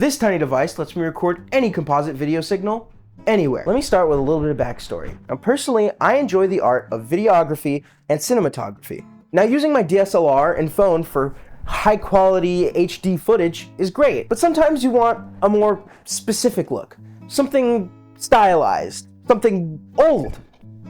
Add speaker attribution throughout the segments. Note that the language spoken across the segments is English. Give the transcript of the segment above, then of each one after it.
Speaker 1: This tiny device lets me record any composite video signal anywhere. Let me start with a little bit of backstory. Now, personally, I enjoy the art of videography and cinematography. Now, using my DSLR and phone for high quality HD footage is great, but sometimes you want a more specific look, something stylized, something old,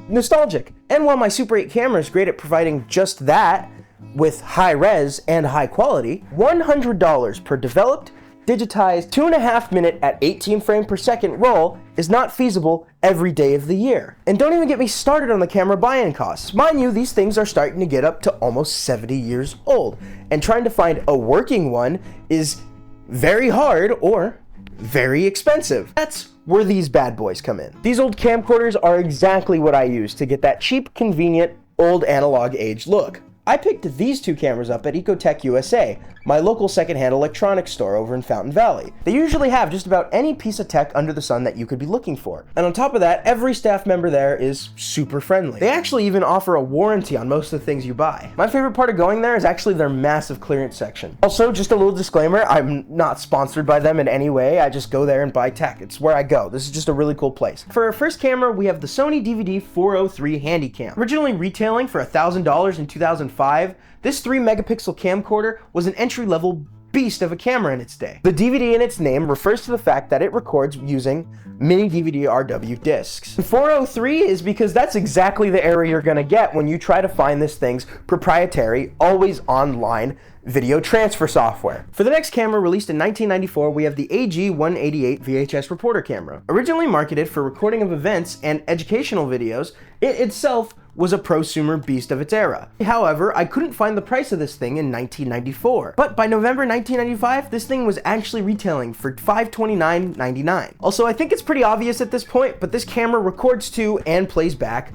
Speaker 1: nostalgic. And while my Super 8 camera is great at providing just that with high res and high quality, $100 per developed, digitized 2.5 minute at 18 frames per second roll is not feasible every day of the year. And don't even get me started on the camera buy-in costs. Mind you, these things are starting to get up to almost 70 years old, and trying to find a working one is very hard or very expensive. That's where these bad boys come in. These old camcorders are exactly what I use to get that cheap, convenient, old analog age look. I picked these two cameras up at Ecotech USA, my local secondhand electronics store over in Fountain Valley. They usually have just about any piece of tech under the sun that you could be looking for. And on top of that, every staff member there is super friendly. They actually even offer a warranty on most of the things you buy. My favorite part of going there is actually their massive clearance section. Also, just a little disclaimer, I'm not sponsored by them in any way. I just go there and buy tech. It's where I go. This is just a really cool place. For our first camera, we have the Sony DVD 403 Handycam. Originally retailing for $1,000 in 2005, this 3 megapixel camcorder was an entry-level beast of a camera in its day. The DVD in its name refers to the fact that it records using Mini DVR discs. 403 is because that's exactly the error you're gonna get when you try to find this thing's proprietary, always online video transfer software. For the next camera, released in 1994, we have the AG188 VHS reporter camera. Originally marketed for recording of events and educational videos, it itself was a prosumer beast of its era. However, I couldn't find the price of this thing in 1994. But by November 1995, this thing was actually retailing for $529.99. Also, I think it's pretty obvious at this point, but this camera records to and plays back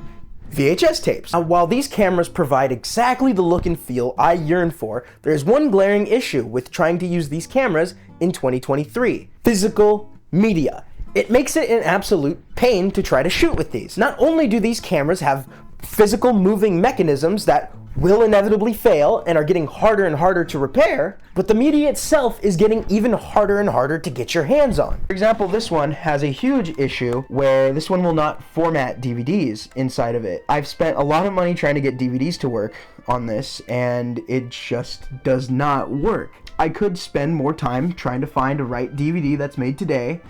Speaker 1: VHS tapes. Now, while these cameras provide exactly the look and feel I yearn for, there is one glaring issue with trying to use these cameras in 2023. Physical media. It makes it an absolute pain to try to shoot with these. Not only do these cameras have physical moving mechanisms that will inevitably fail and are getting harder and harder to repair, but the media itself is getting even harder and harder to get your hands on. For example, this one has a huge issue where this one will not format DVDs inside of it. I've spent a lot of money trying to get DVDs to work on this, and it just does not work. I could spend more time trying to find a right DVD that's made today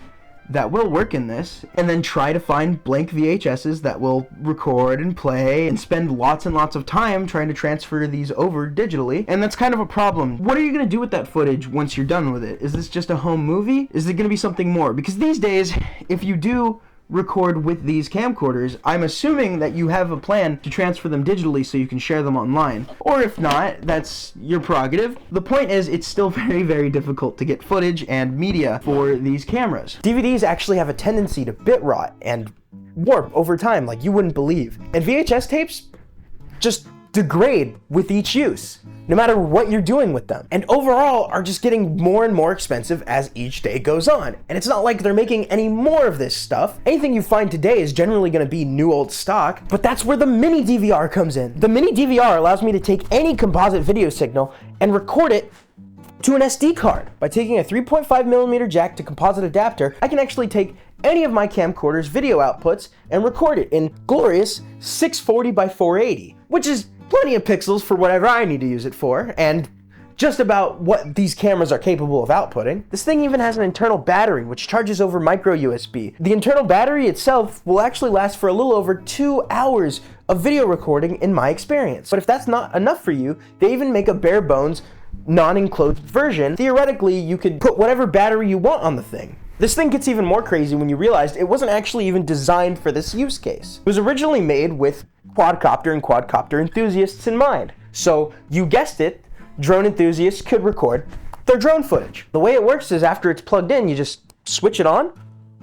Speaker 1: that will work in this, and then try to find blank VHSs that will record and play, and spend lots and lots of time trying to transfer these over digitally, and that's kind of a problem. What are you gonna do with that footage once you're done with it? Is this just a home movie? Is it gonna be something more? Because these days, if you do record with these camcorders, I'm assuming that you have a plan to transfer them digitally so you can share them online. Or if not, that's your prerogative. The point is, it's still very, very difficult to get footage and media for these cameras. DVDs actually have a tendency to bit rot and warp over time like you wouldn't believe. And VHS tapes just degrade with each use, no matter what you're doing with them, and overall are just getting more and more expensive as each day goes on. And it's not like they're making any more of this stuff. Anything you find today is generally going to be new old stock, but that's where the Mini DVR comes in. The Mini DVR allows me to take any composite video signal and record it to an SD card. By taking a 3.5mm jack to composite adapter, I can actually take any of my camcorder's video outputs and record it in glorious 640 by 480, which is plenty of pixels for whatever I need to use it for, and just about what these cameras are capable of outputting. This thing even has an internal battery, which charges over micro USB. The internal battery itself will actually last for a little over 2 hours of video recording in my experience. But if that's not enough for you, they even make a bare bones, non-enclosed version. Theoretically, you could put whatever battery you want on the thing. This thing gets even more crazy when you realize it wasn't actually even designed for this use case. It was originally made with quadcopter and quadcopter enthusiasts in mind. So, you guessed it, drone enthusiasts could record their drone footage. The way it works is after it's plugged in, you just switch it on,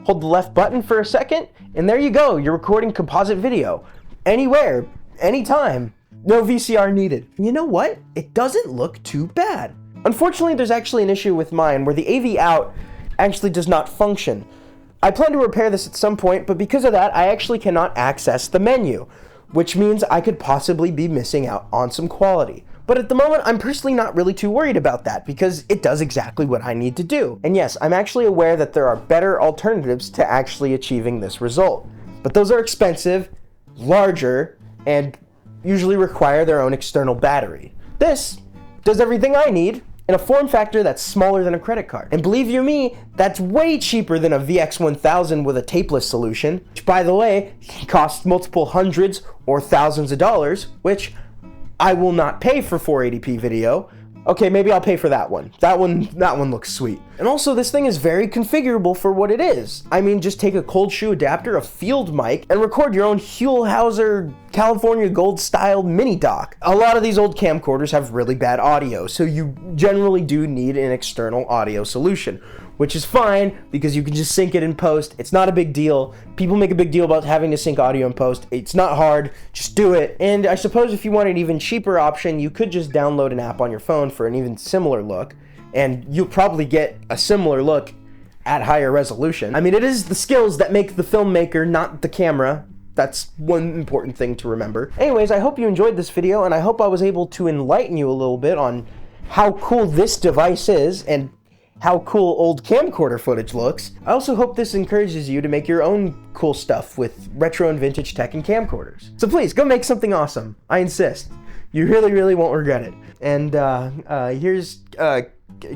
Speaker 1: hold the left button for a second, and there you go, you're recording composite video. Anywhere, anytime, no VCR needed. And you know what? It doesn't look too bad. Unfortunately, there's actually an issue with mine where the AV out actually does not function. I plan to repair this at some point, but because of that, I actually cannot access the menu, which means I could possibly be missing out on some quality. But at the moment, I'm personally not really too worried about that because it does exactly what I need to do. And yes, I'm actually aware that there are better alternatives to actually achieving this result. But those are expensive, larger, and usually require their own external battery. This does everything I need in a form factor that's smaller than a credit card. And believe you me, that's way cheaper than a VX1000 with a tapeless solution, which by the way, costs multiple hundreds or thousands of dollars, which I will not pay for 480p video. Okay, maybe I'll pay for that one. That one looks sweet. And also, this thing is very configurable for what it is. I mean, just take a cold shoe adapter, a field mic, and record your own Huell-Hauser California Gold style mini dock. A lot of these old camcorders have really bad audio, so you generally do need an external audio solution, which is fine because you can just sync it in post. It's not a big deal. People make a big deal about having to sync audio in post. It's not hard, just do it. And I suppose if you want an even cheaper option, you could just download an app on your phone for an even similar look, and you'll probably get a similar look at higher resolution. I mean, it is the skills that make the filmmaker, not the camera. That's one important thing to remember. Anyways, I hope you enjoyed this video, and I hope I was able to enlighten you a little bit on how cool this device is and how cool old camcorder footage looks. I also hope this encourages you to make your own cool stuff with retro and vintage tech and camcorders. So please, go make something awesome. I insist. You really, really won't regret it. And here's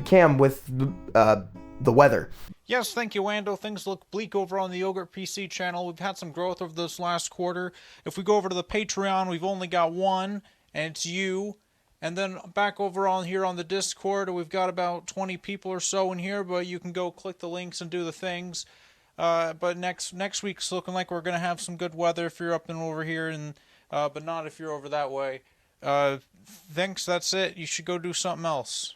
Speaker 1: Cam with the weather.
Speaker 2: Yes, thank you, Wando. Things look bleak over on the YogertPC channel. We've had some growth over this last quarter. If we go over to the Patreon, we've only got one, and it's you. And then back over on here on the Discord, we've got about 20 people or so in here, but you can go click the links and do the things. But next week's looking like we're going to have some good weather if you're up and over here, and but not if you're over that way. Thanks, that's it. You should go do something else.